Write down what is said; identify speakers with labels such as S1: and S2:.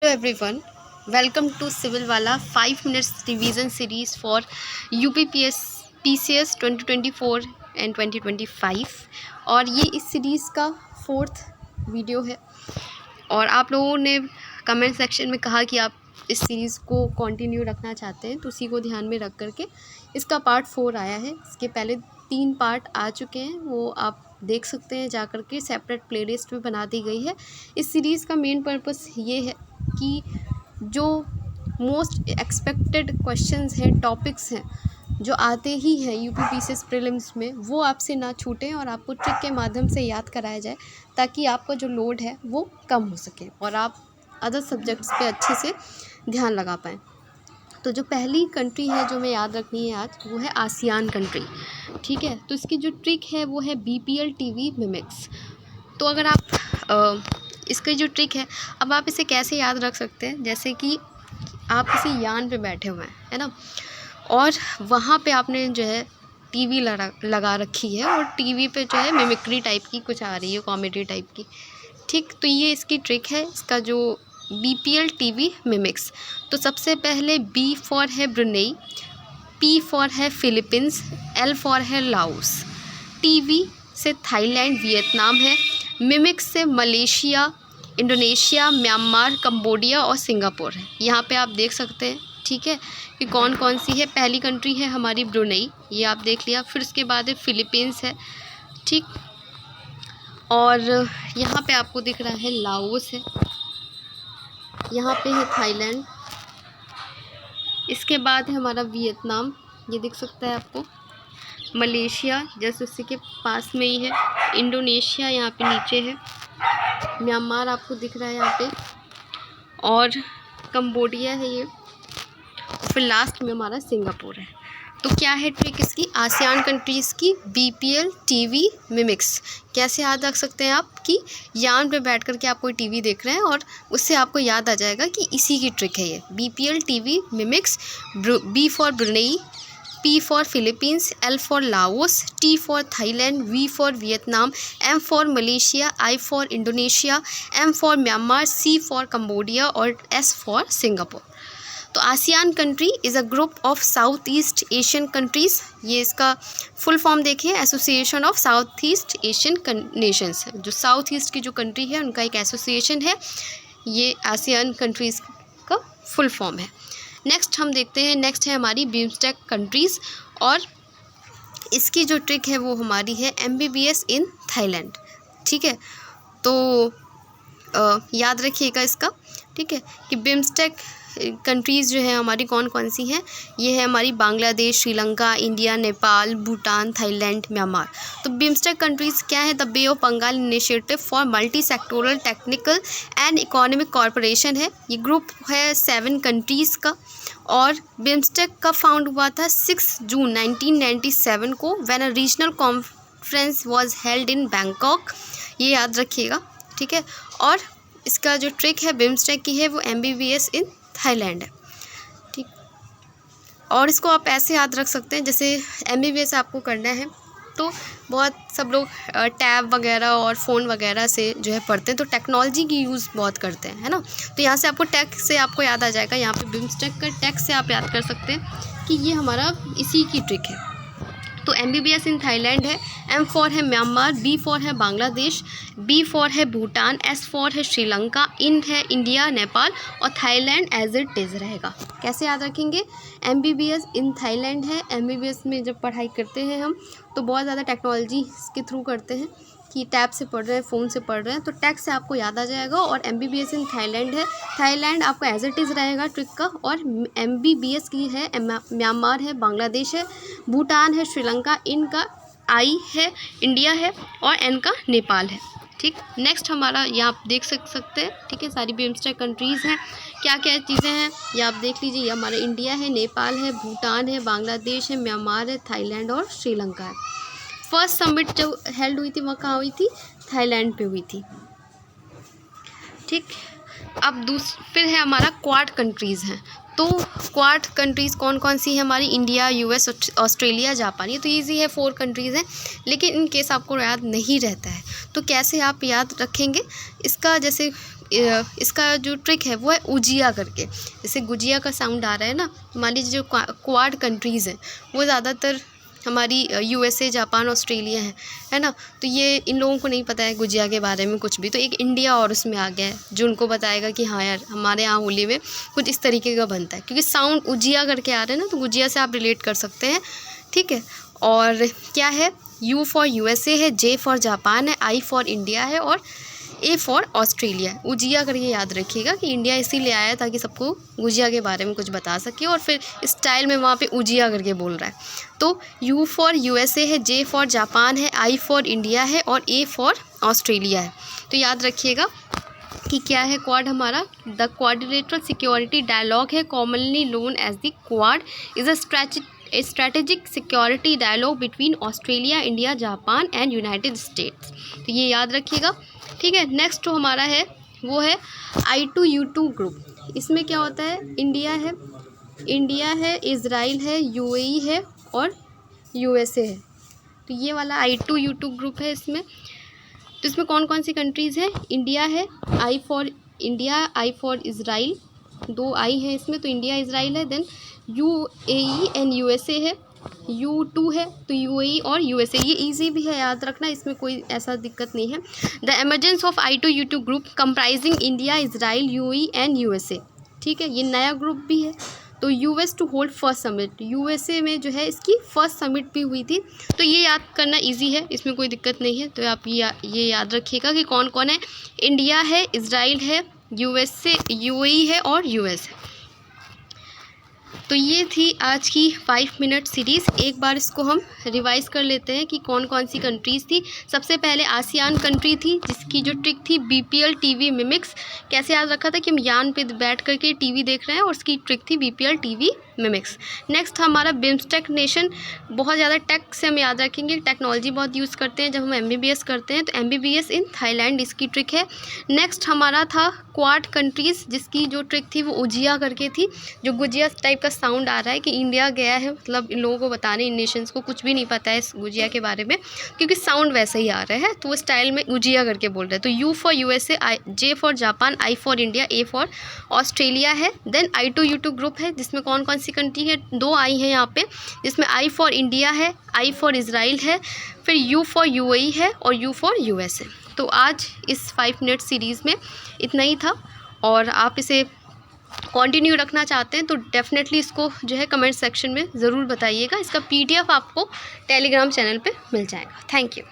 S1: everyone, welcome to Civil वाला 5 minutes revision series for UPPS PCS 2024 and 2025 और ये इस सीरीज़ का 4th वीडियो है। और आप लोगों ने कमेंट सेक्शन में कहा कि आप इस सीरीज़ को कंटिन्यू रखना चाहते हैं, तो उसी को ध्यान में रख करके इसका पार्ट 4 आया है। इसके पहले 3 पार्ट आ चुके हैं, वो आप देख सकते हैं जा कर के, सेपरेट प्लेलिस्ट में बना दी गई है। इस सीरीज़ का मेन पर्पस ये है कि जो मोस्ट एक्सपेक्टेड क्वेश्चंस हैं, टॉपिक्स हैं जो आते ही हैं यूपीपीसीएस प्रीलिम्स में, वो आपसे ना छूटें और आपको ट्रिक के माध्यम से याद कराया जाए, ताकि आपका जो लोड है वो कम हो सके और आप अदर सब्जेक्ट्स पे अच्छे से ध्यान लगा पाएँ। तो जो पहली कंट्री है जो हमें याद रखनी है आज, वो है आसियान कंट्री। ठीक है, तो इसकी जो ट्रिक है वो है BPL TV मिमिक्स। तो अगर आप इसकी जो ट्रिक अब आप इसे कैसे याद रख सकते हैं, जैसे कि आप किसी यान पे बैठे हुए हैं, है ना, और वहाँ पे आपने जो है टीवी लगा रखी है और टीवी पे जो है मिमिक्री टाइप की कुछ आ रही है, कॉमेडी टाइप की। ठीक, तो ये इसकी ट्रिक है, इसका जो BPL TV मिमिक्स। तो सबसे पहले B फॉर है ब्रुनेई, P फॉर है फिलीपींस, L फॉर है लाओस, TV से थाईलैंड वियतनाम है, मिमिक्स से मलेशिया, इंडोनेशिया, म्यांमार, कंबोडिया और सिंगापुर है। यहाँ पे आप देख सकते हैं, ठीक है, कि कौन कौन सी है। पहली कंट्री है हमारी ब्रुनेई, ये आप देख लिया। फिर उसके बाद है फिलीपींस है, ठीक, और यहाँ पे आपको दिख रहा है लाओस है, यहाँ पे है थाईलैंड, इसके बाद है हमारा वियतनाम, ये दिख सकता है आपको, मलेशिया जैसे उसी के पास में ही है, इंडोनेशिया यहाँ पे नीचे है, म्यांमार आपको दिख रहा है यहाँ पे, और कंबोडिया है ये, फिर लास्ट में हमारा सिंगापुर है। तो क्या है ट्रिक इसकी, आसियान कंट्रीज़ की BPL TV मिमिक्स। कैसे याद रख सकते हैं आप, कि यान पे बैठ कर के आप कोई टीवी देख रहे हैं और उससे आपको याद आ जाएगा कि इसी की ट्रिक है ये BPL TV mimics. B for Brunei, P for Philippines, L for Laos, T for Thailand, V for Vietnam, M for Malaysia, I for Indonesia, M for Myanmar, C for Cambodia और S for Singapore. तो ASEAN country is a group of south east Asian countries. ये इसका full form देखिए, association of south east Asian Nations है। जो south east की जो country है उनका एक एसोसिएशन है, ये आसियान कंट्रीज़ का फुल फॉर्म है। नेक्स्ट हम देखते हैं, नेक्स्ट है हमारी बिम्स्टेक कंट्रीज़, और इसकी जो ट्रिक है वो हमारी है MBBS इन थाईलैंड। ठीक है, तो याद रखिएगा इसका, ठीक है, कि बिम्स्टेक कंट्रीज़ जो है हमारी कौन कौन सी हैं। ये है हमारी Bangladesh, Sri Lanka, India, Nepal, Bhutan, Thailand, Myanmar. तो बिम्स्टेक कंट्रीज़ क्या है, the bay of Bengal initiative for multi sectoral technical and economic corporation है। ये ग्रुप है 7 कंट्रीज़ का, और बिम्स्टेक का फाउंड हुआ था 6 जून 1997 को, when a regional conference was held in Bangkok. ये याद रखिएगा, ठीक है। और इसका जो ट्रिक है बिम्स्टेक की है वो MBBS इन थाईलैंड है, ठीक। और इसको आप ऐसे याद रख सकते हैं, जैसे MBBS आपको करना है तो बहुत सब लोग टैब वगैरह और फ़ोन वगैरह से जो है पढ़ते हैं, तो टेक्नोलॉजी की यूज़ बहुत करते हैं, है ना। तो यहाँ से आपको टैग से आपको याद आ जाएगा, यहाँ पे बिम्स्टेक का टैग से आप याद कर सकते हैं कि ये हमारा इसी की ट्रिक है। तो MBBS इन थाईलैंड है, M फॉर है म्यांमार, B फॉर है बांग्लादेश, B फॉर है भूटान, S फॉर है श्रीलंका, इन है इंडिया, नेपाल, और थाईलैंड एज इट इज़ रहेगा। कैसे याद रखेंगे, MBBS इन थाईलैंड है। MBBS में जब पढ़ाई करते हैं हम तो बहुत ज़्यादा टेक्नोलॉजी के थ्रू करते हैं, कि टैब से पढ़ रहे हैं, फ़ोन से पढ़ रहे हैं, तो टैग से आपको याद आ जाएगा। और MBBS इन थाईलैंड है, थाईलैंड आपको एज इट इज़ रहेगा ट्रिक का। और MBBS की है म्यांमार है, बांग्लादेश है, भूटान है, श्रीलंका, इन का I है, इंडिया है, और N का नेपाल है, ठीक। नेक्स्ट हमारा यहाँ आप देख सकते हैं, ठीक है, सारी बिम्स्टेक कंट्रीज़ हैं, क्या क्या चीज़ें हैं ये आप देख लीजिए। ये हमारा इंडिया है, नेपाल है, भूटान है, बांग्लादेश है, म्यांमार है, थाईलैंड और श्रीलंका है। फर्स्ट समिट जो हेल्ड हुई थी वह कहाँ हुई थी, थाईलैंड पे हुई थी, ठीक। अब फिर है हमारा क्वाड कंट्रीज़ हैं। तो क्वाड कंट्रीज़ कौन कौन सी है हमारी, इंडिया, US, ऑस्ट्रेलिया, जापान। ये तो ईजी है, 4 कंट्रीज़ हैं, लेकिन इन केस आपको याद नहीं रहता है तो कैसे आप याद रखेंगे इसका। जैसे इसका जो ट्रिक है वो है उजिया करके। जैसे गुजिया का साउंड आ रहा है ना, मान लीजिए जो क्वाड कंट्रीज़ हैं वो ज़्यादातर हमारी USA, जापान, ऑस्ट्रेलिया है ना। तो ये इन लोगों को नहीं पता है गुजिया के बारे में कुछ भी, तो एक इंडिया और उसमें आ गया है जो उनको बताएगा कि हाँ यार हमारे यहाँ होली में कुछ इस तरीके का बनता है, क्योंकि साउंड उजिया करके आ रहा है ना, तो गुजिया से आप रिलेट कर सकते हैं, ठीक है। और क्या है, U फॉर USA है, J फॉर जापान है, I फॉर इंडिया है और A फॉर ऑस्ट्रेलिया। उजिया करके याद रखिएगा कि इंडिया इसीलिए आया ताकि सबको गुजिया के बारे में कुछ बता सके, और फिर स्टाइल में वहाँ पे उजिया करके बोल रहा है। तो U फॉर USA है, J फॉर जापान है, I फॉर इंडिया है और A फॉर ऑस्ट्रेलिया है। तो याद रखिएगा कि क्या है क्वाड हमारा, द क्वाड्रिलेटरल सिक्योरिटी डायलॉग है, commonly known as the Quad, is a strategic security dialogue between Australia, India, Japan and United States. तो ये याद रखिएगा, ठीक है। नेक्स्ट जो हमारा है वो है I2U2 ग्रुप। इसमें क्या होता है, इंडिया है, इज़राइल है, UAE है और USA है। तो ये वाला I2U2 ग्रुप है इसमें। तो इसमें कौन कौन सी कंट्रीज़ हैं, इंडिया है, I for India, I for Israel, 2 I हैं इसमें, तो इंडिया इज़राइल है। देन UAE एंड USA है, U2 है तो UAE और USA। ये इजी भी है याद रखना, इसमें कोई ऐसा दिक्कत नहीं है। The emergence of I2U2 group comprising India, Israel, UAE and USA, ठीक है। ये नया ग्रुप भी है। तो US to hold first summit, USA में जो है इसकी फर्स्ट समिट भी हुई थी। तो ये याद करना इजी है, इसमें कोई दिक्कत नहीं है। तो आप ये याद रखिएगा कि कौन कौन है, इंडिया है, इज़राइल है, USA, UAE है और US है। तो ये थी आज की 5 मिनट सीरीज़। एक बार इसको हम रिवाइज़ कर लेते हैं कि कौन कौन सी कंट्रीज़ थी। सबसे पहले आसियान कंट्री थी, जिसकी जो ट्रिक थी BPL TV मिमिक्स। कैसे याद रखा था कि हम यान पे बैठ करके टीवी देख रहे हैं और उसकी ट्रिक थी BPL TV मिमिक्स। नेक्स्ट हमारा बिम्स्टेक नेशन, बहुत ज़्यादा टेक से हम याद रखेंगे, टेक्नोलॉजी बहुत यूज़ करते हैं जब हम MBBS करते हैं, तो MBBS इन थाईलैंड इसकी ट्रिक है। नेक्स्ट हमारा था क्वाड कंट्रीज़, जिसकी जो ट्रिक थी वो उजिया करके थी। जो गुजिया टाइप का साउंड आ रहा है कि इंडिया गया है, मतलब इन लोगों को बताने, इन नेशंस को कुछ भी नहीं पता है इस गुजिया के बारे में, क्योंकि साउंड वैसा ही आ रहा है, तो वो स्टाइल में गुजिया करके बोल रहे हैं। तो U for USA, J for Japan, I for India, A for Australia है। देन I2U2 ग्रुप है, जिसमें कौन कौन सी कंट्री है, 2 I हैं यहाँ पे, जिसमें I फॉर इंडिया है, I फॉर इज़राइल है, फिर U फॉर UAE है और U फॉर US है। तो आज इस 5 मिनट सीरीज़ में इतना ही था, और आप इसे कंटिन्यू रखना चाहते हैं तो डेफिनेटली इसको जो है कमेंट सेक्शन में ज़रूर बताइएगा। इसका PDF आपको टेलीग्राम चैनल पे मिल जाएगा। Thank you.